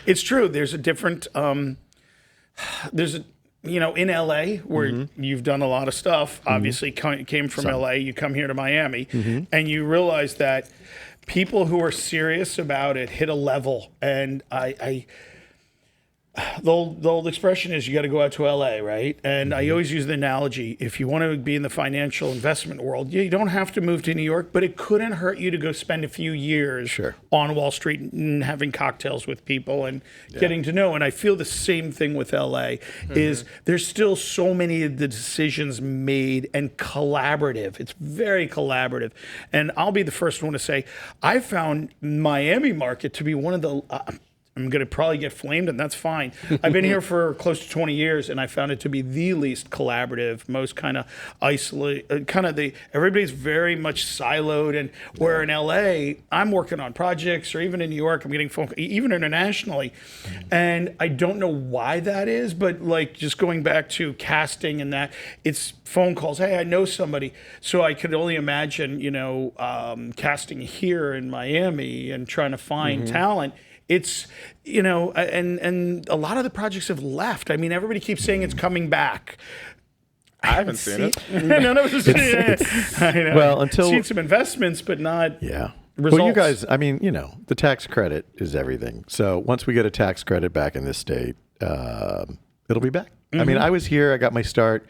It's true. There's a different, there's a, in LA where you've done a lot of stuff, obviously came from LA, you come here to Miami, and you realize that people who are serious about it hit a level. And the old expression is you got to go out to LA, right? And I always use the analogy, if you want to be in the financial investment world, you don't have to move to New York, but it couldn't hurt you to go spend a few years on Wall Street and having cocktails with people and getting to know. And I feel the same thing with LA, is there's still so many of the decisions made and collaborative. It's very collaborative. And I'll be the first one to say, I found Miami market to be one of the... I'm going to probably get flamed, and that's fine. I've been here for close to 20 years, and I found it to be the least collaborative, most kind of isolated, everybody's very much siloed. And where in LA, I'm working on projects, or even in New York, I'm getting phone, even internationally. And I don't know why that is, but like just going back to casting and that, it's phone calls. Hey, I know somebody. So I could only imagine, casting here in Miami and trying to find talent. It's, and a lot of the projects have left. I mean, everybody keeps saying it's coming back. I haven't seen it. None of us I know. Well, until... seen some investments, but not results. Well, you guys, I mean, the tax credit is everything. So once we get a tax credit back in this state, it'll be back. I mean, I was here. I got my start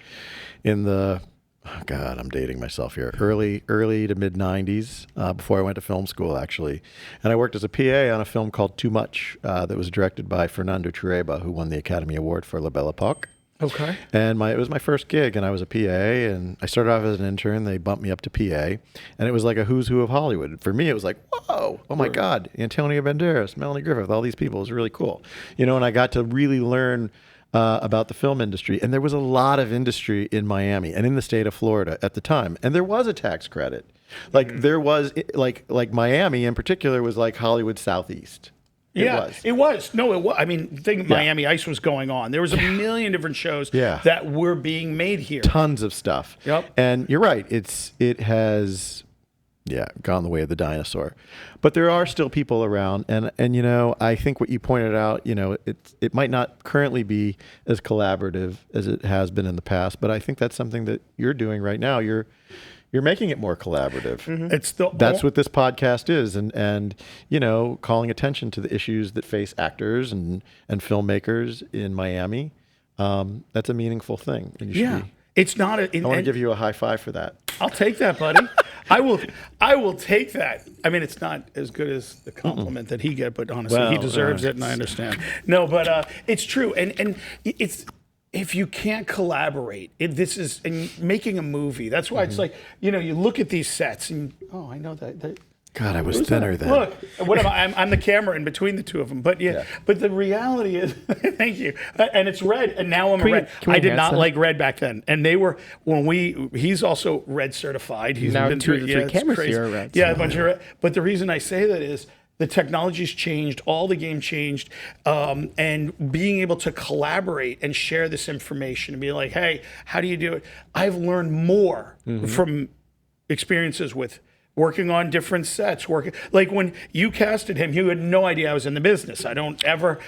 in the... Oh God, I'm dating myself here. Early to mid 90s, before I went to film school, actually. And I worked as a PA on a film called Too Much that was directed by Fernando Trueba, who won the Academy Award for La Belle Époque. Okay. And it was my first gig, and I was a PA, and I started off as an intern. They bumped me up to PA, and it was like a who's who of Hollywood. For me, it was like, whoa, oh my God, Antonio Banderas, Melanie Griffith, all these people. It was really cool. And I got to really learn about the film industry. And there was a lot of industry in Miami and in the state of Florida at the time. And there was a tax credit. Like there was, like Miami in particular was like Hollywood Southeast. It was. No, it was. I mean, Miami Ice was going on. There was a million different shows that were being made here. Tons of stuff. Yep. And you're right. It has... gone the way of the dinosaur. But there are still people around. And I think what you pointed out, it might not currently be as collaborative as it has been in the past, but I think that's something that you're doing right now. You're making it more collaborative. That's what this podcast is. And calling attention to the issues that face actors and filmmakers in Miami. That's a meaningful thing. And you should be. It's not. I want to give you a high five for that. I'll take that, buddy. I will take that. I mean, it's not as good as the compliment that he get, but honestly, he deserves it, and I understand. No, but it's true, and it's if you can't collaborate, and making a movie. That's why it's like you look at these sets, and I know that. God, I was thinner then. Look, what am I? I'm the camera in between the two of them. But but the reality is, thank you. And it's red, and now I'm a red. I did not like red back then, and they were he's also red certified. He's now been two through or three cameras here are red. Yeah, a bunch of red. But the reason I say that is the technology's changed, all the game changed, and being able to collaborate and share this information and be like, hey, how do you do it? I've learned more from experiences with working on different sets, like when you casted him, you had no idea I was in the business. I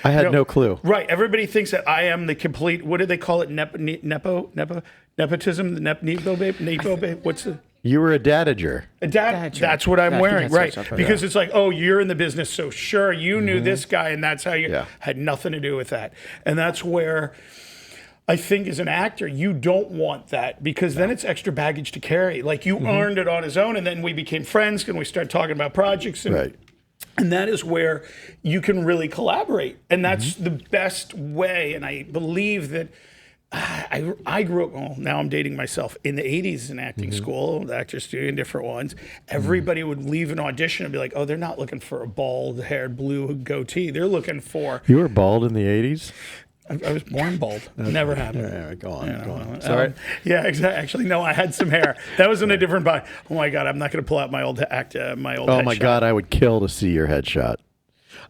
had no clue. Right. Everybody thinks that I am the complete, what do they call it? Nepotism? Nepo babe? What's the? You were a dadager. That's what I'm wearing. Right. Because it's like, oh, you're in the business. So sure, you knew this guy and that's how you had nothing to do with that. And that's where I think as an actor, you don't want that because then it's extra baggage to carry. Like you earned it on his own, and then we became friends and we started talking about projects. And that is where you can really collaborate. And that's the best way. And I believe that I grew up, well, now I'm dating myself, in the 80s in acting school, the actor studio, different ones. Everybody would leave an audition and be like, oh, they're not looking for a bald-haired blue goatee. They're looking for... You were bald in the 80s? I was born bald. Never happened. All right, go on. Sorry. Yeah, exactly. Actually, no, I had some hair. That was in a different body. Oh my God, I'm not going to pull out my old Oh my God, I would kill to see your headshot.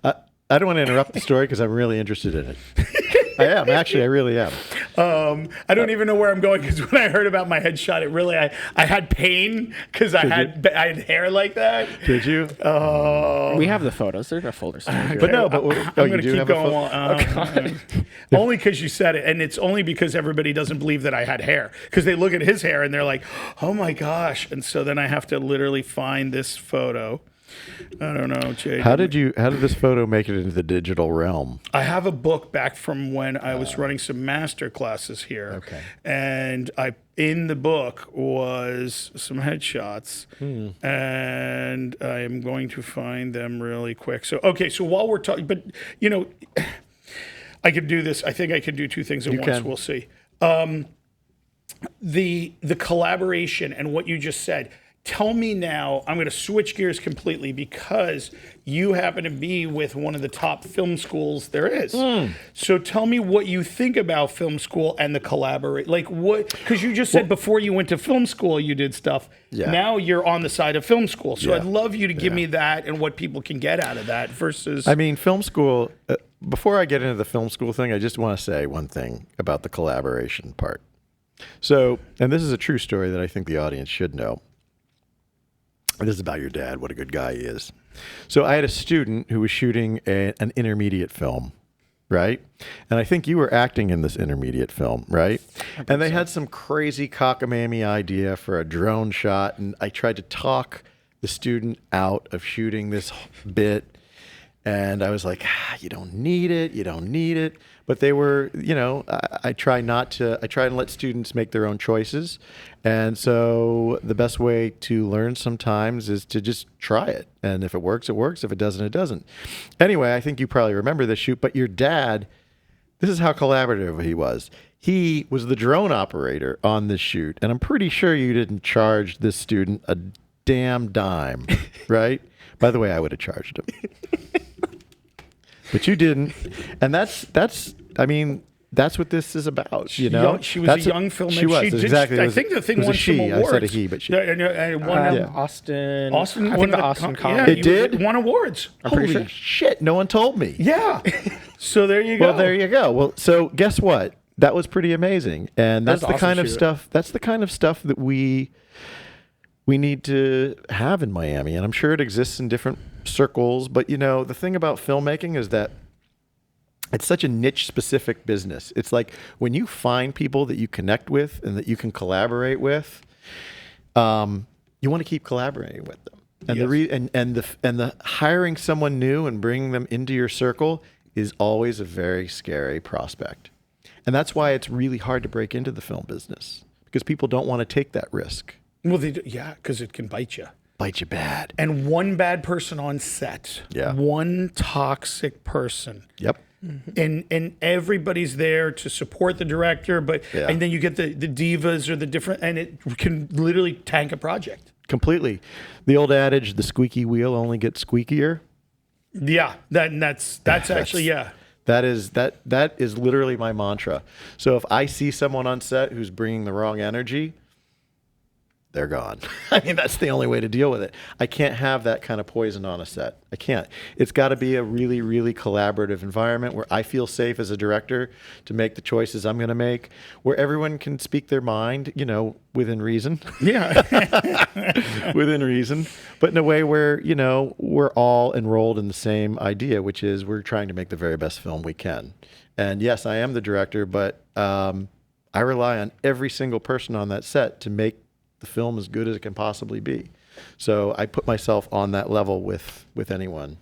I don't want to interrupt the story because I'm really interested in it. I am, actually, I really am. I don't even know where I'm going because when I heard about my headshot, it really I had pain because I had hair like that. Did you? We have the photos. They're in a folder somewhere. But no, but I'm you going to do keep have a going. Only because you said it, and it's only because everybody doesn't believe that I had hair because they look at his hair and they're like, "Oh my gosh!" And so then I have to literally find this photo. I don't know, Jay. How did this photo make it into the digital realm? I have a book back from when I was running some master classes here. Okay. And in the book was some headshots, and I am going to find them really quick. So, okay, so while we're talking, but, you know, I could do this. I think I can do two things at once. can. We'll see. The collaboration and what you just said. Tell me now, I'm going to switch gears completely because you happen to be with one of the top film schools there is. So tell me what you think about film school and the collaborate. Like what, because you just said before you went to film school, you did stuff. Yeah. Now you're on the side of film school. So Yeah. I'd love you to give me that and what people can get out of that versus. I mean, film school, before I get into the film school thing, I just want to say one thing about the collaboration part. So, and this is a true story that I think the audience should know. This is about your dad, what a good guy he is. So I had a student who was shooting an intermediate film, right? And I think you were acting in this intermediate film, right? And they had some crazy cockamamie idea for a drone shot, and I tried to talk the student out of shooting this bit. And I was like, you don't need it, you don't need it. But they were, you know, I try and let students make their own choices. And so the best way to learn sometimes is to just try it. And if it works, it works. If it doesn't, it doesn't. Anyway, I think you probably remember this shoot, but your dad, this is how collaborative he was. He was the drone operator on this shoot. And I'm pretty sure you didn't charge this student a damn dime, right? By the way, I would have charged him. But you didn't, and that's what this is about, you know. She was a young filmmaker. She was exactly. I think the thing won some awards. I said a he, but she. Austin. Austin. I think the Austin Comic. Yeah, It did? Won awards. I'm pretty Holy sure. shit! No one told me. Yeah. So there you go. Well, there you go. Well, so guess what? That was pretty amazing, and that's That the was kind awesome of shoot. stuff. That's the kind of stuff that we need to have in Miami, and I'm sure it exists in different circles. But you know, the thing about filmmaking is that it's such a niche specific business. It's like when you find people that you connect with and that you can collaborate with, you want to keep collaborating with them. And Yes. the hiring someone new and bringing them into your circle is always a very scary prospect. And that's why it's really hard to break into the film business because people don't want to take that risk. Well, because it can bite you. Bite you bad. And one bad person on set. Yeah. One toxic person. Yep. And everybody's there to support the director, but Yeah. and then you get the divas or the different, and it can literally tank a project. Completely. The old adage, the squeaky wheel only gets squeakier. Yeah, that's actually That is literally my mantra. So if I see someone on set who's bringing the wrong energy, they're gone. I mean, that's the only way to deal with it. I can't have that kind of poison on a set. I can't. It's got to be a really, really collaborative environment where I feel safe as a director to make the choices I'm going to make, where everyone can speak their mind, you know, within reason. Yeah. Within reason, but in a way where, you know, we're all enrolled in the same idea, which is we're trying to make the very best film we can. And yes, I am the director, but I rely on every single person on that set to make the film as good as it can possibly be. So I put myself on that level with anyone.